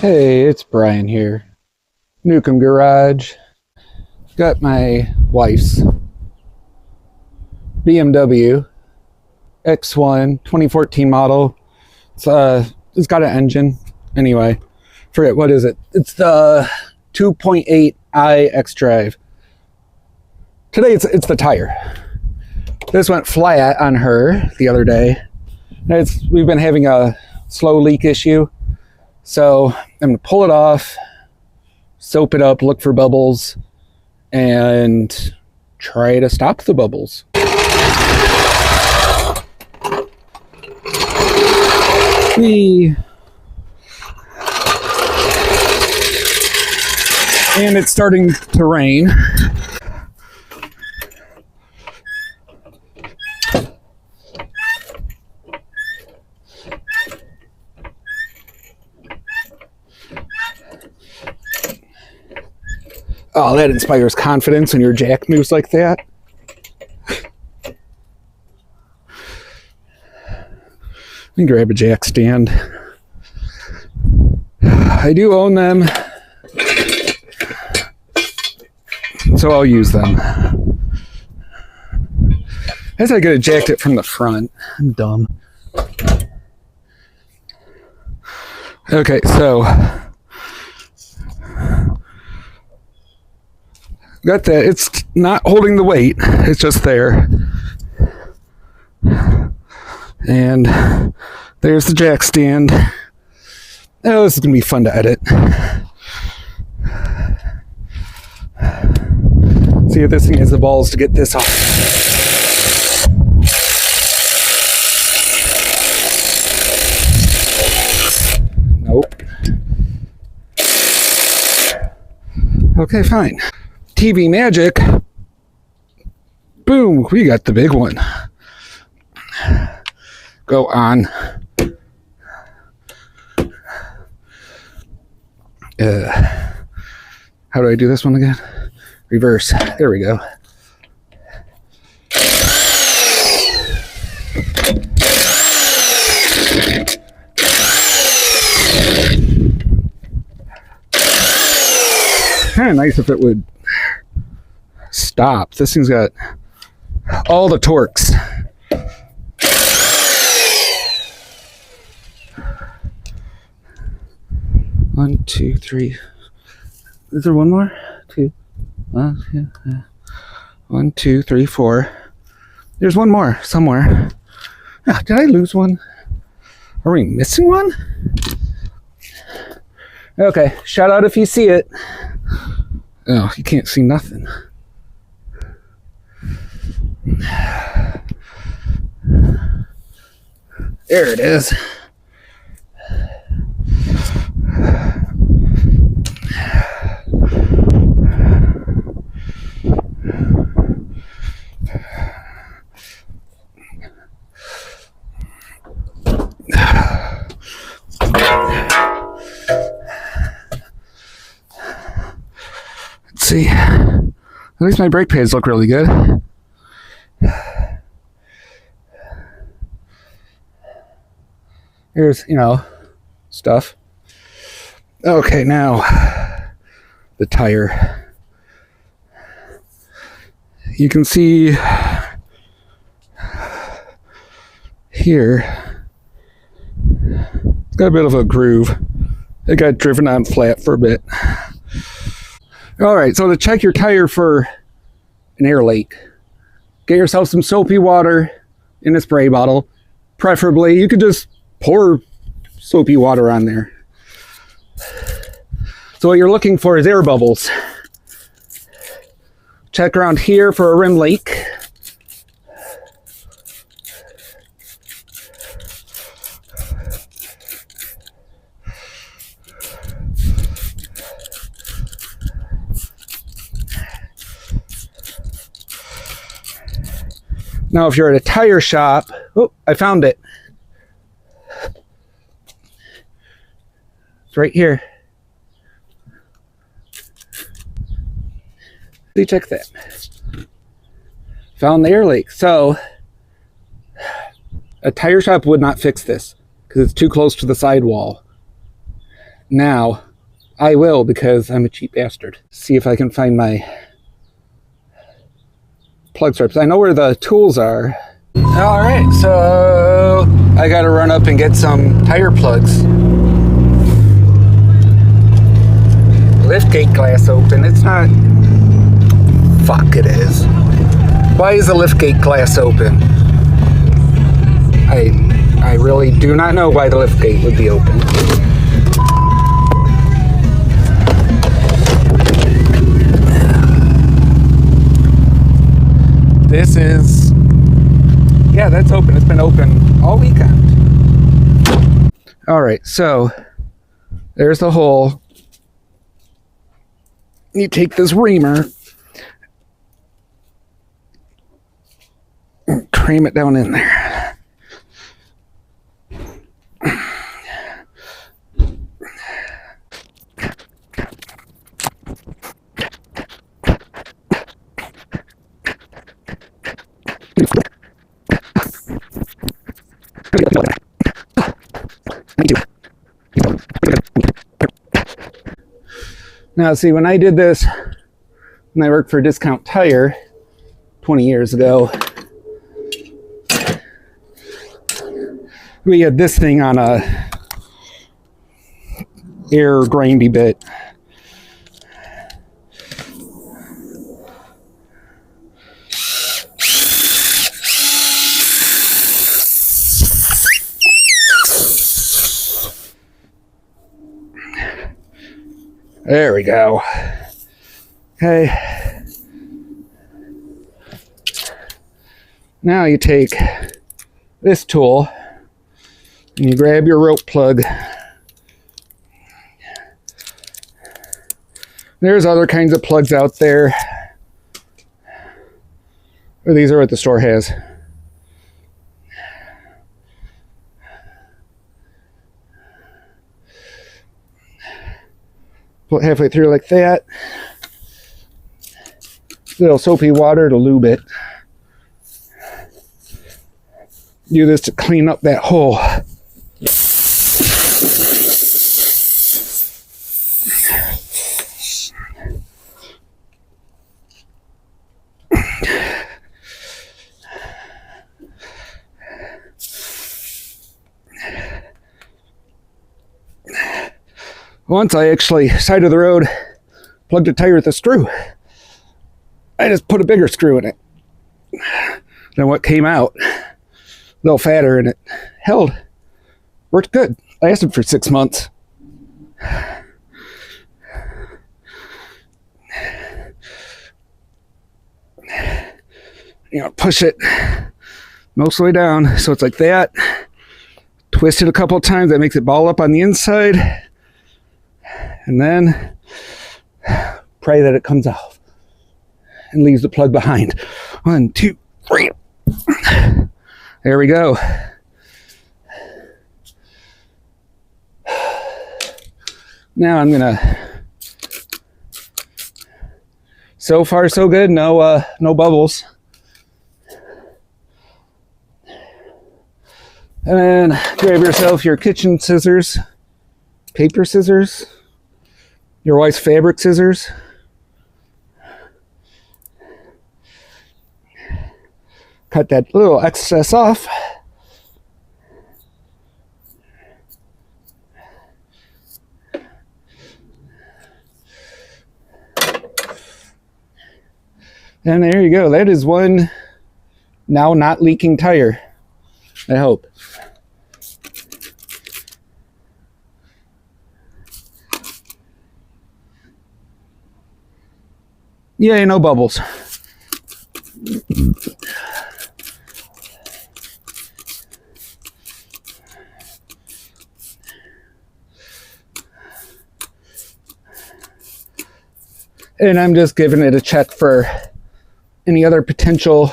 Hey, it's Brian here. Newcomb Garage. Got my wife's BMW X1 2014 model. It's got an engine. Anyway, forget what is it. It's the 2.8i X-Drive. Today it's the tire. This went flat on her the other day. We've been having a slow leak issue. So I'm gonna pull it off, soap it up, look for bubbles, and try to stop the bubbles. And it's starting to rain. Oh, that inspires confidence when your jack moves like that. Let me grab a jack stand. I do own them, so I'll use them. I guess I could have jacked it from the front. I'm dumb. Okay, so got that. It's not holding the weight. It's just there. And there's the jack stand. Oh, this is going to be fun to edit. See if this thing has the balls to get this off. Nope. Okay, fine. TV magic. Boom, we got the big one. Go on. How do I do this one again? Reverse. There we go. Kind of nice if it would stop. This thing's got all the torques. One, two, three. Is there one more? Two. One, two, three, four. There's one more somewhere. Ah, did I lose one? Are we missing one? Okay, shout out if you see it. Oh, you can't see nothing. There it is. Let's see. At least my brake pads look really good. Here's, stuff. Okay, now the tire. You can see here, it's got a bit of a groove. It got driven on flat for a bit. All right, so to check your tire for an air leak, get yourself some soapy water in a spray bottle. Preferably, you could just pour soapy water on there. So what you're looking for is air bubbles. Check around here for a rim leak. Now, if you're at a tire shop, oh, I found it. It's right here. Check that. Found the air leak. So, a tire shop would not fix this because it's too close to the sidewall. Now, I will, because I'm a cheap bastard. See if I can find my plug strips. I know where the tools are. All right, so I gotta run up and get some tire plugs. Liftgate glass open. It's not. Fuck, it is. Why is the liftgate glass open? I really do not know why the liftgate would be open. This is, yeah, that's open. It's been open all weekend. All right, so there's the hole. You take this reamer, cram it down in there. Now, see, when I did this, when I worked for Discount Tire 20 years ago, we had this thing on a air grindy bit. There we go. Okay. Now you take this tool and you grab your rope plug. There's other kinds of plugs out there. These are what the store has. Put halfway through like that. Little soapy water to lube it. Do this to clean up that hole. Once I actually, side of the road, plugged a tire with a screw. I just put a bigger screw in it than what came out. A little fatter, and it held. Worked good. Lasted for 6 months. You know, push it most of the way down so it's like that. Twist it a couple of times. That makes it ball up on the inside. And then pray that it comes out and leaves the plug behind. 1, 2, 3. There we go. Now I'm gonna. So far, so good. No bubbles. And then grab yourself your kitchen scissors, paper scissors, your wife's fabric scissors. Cut that little excess off. And there you go. That is one now not leaking tire, I hope. Yay, no bubbles. And I'm just giving it a check for any other potential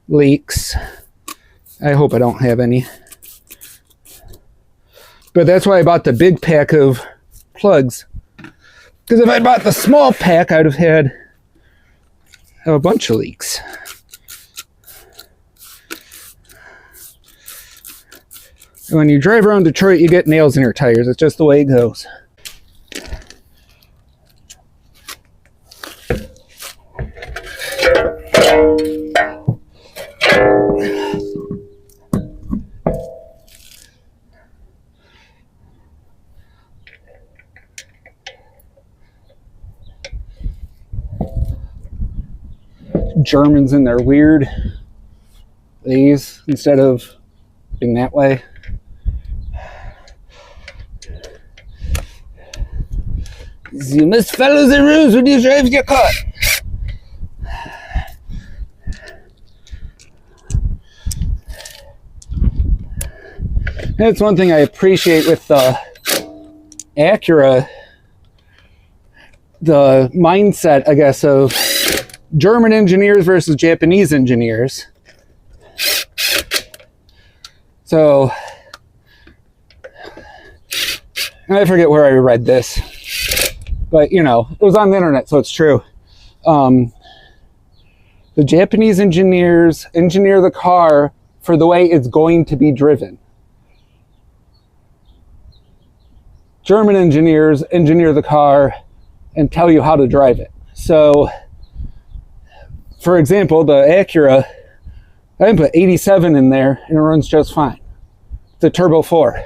leaks. I hope I don't have any. But that's why I bought the big pack of plugs. Because if I bought the small pack, I'd have had a bunch of leaks. And when you drive around Detroit, you get nails in your tires. It's just the way it goes. Germans in their weird these instead of being that way. You must follow the rules when you drive your car. That's one thing I appreciate with the Acura, the mindset, I guess, of German engineers versus Japanese engineers. So, I forget where I read this, but you know, it was on the internet, so it's true. The Japanese engineers engineer the car for the way it's going to be driven. German engineers engineer the car and tell you how to drive it. So, for example, the Acura, I can put 87 in there and it runs just fine. It's a turbo 4.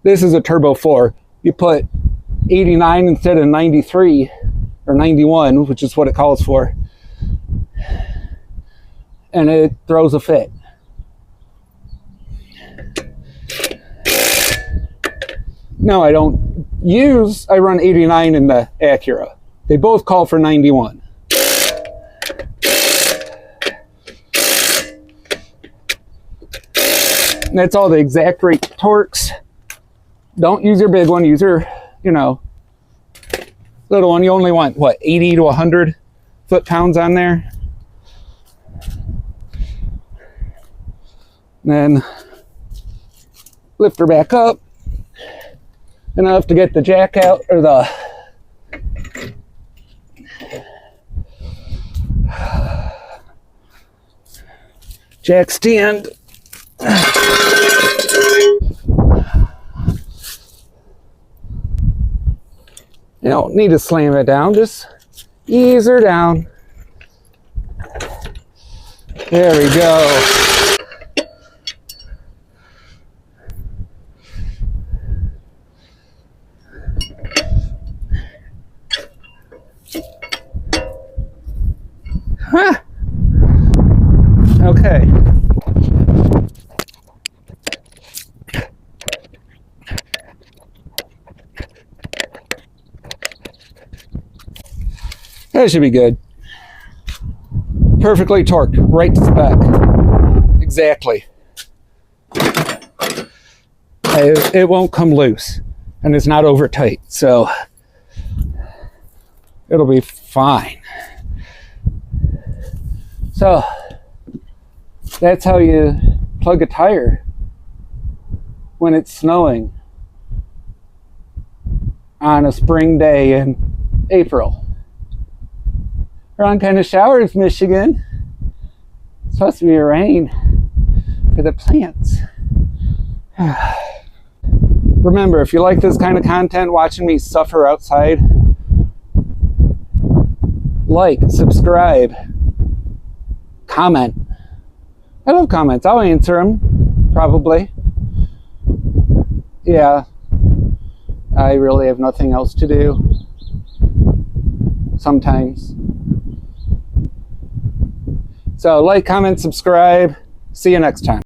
This is a turbo 4. You put 89 instead of 93 or 91, which is what it calls for, and it throws a fit. No, I don't use, I run 89 in the Acura. They both call for 91. And that's all the exact rate torques. Don't use your big one, use your, you know, little one. You only want, what, 80 to 100 foot-pounds on there? And then lift her back up enough to get the jack out, or the jack stand. You don't need to slam it down, just ease her down. There we go. Huh. Okay. That should be good. Perfectly torqued, right to spec. Exactly. It won't come loose, and it's not over tight, so it'll be fine. So that's how you plug a tire when it's snowing on a spring day in April. Wrong kind of showers, Michigan. It's supposed to be rain for the plants. Remember, if you like this kind of content, watching me suffer outside, like, subscribe, comment. I love comments. I'll answer them, probably. Yeah, I really have nothing else to do. Sometimes. So like, comment, subscribe. See you next time.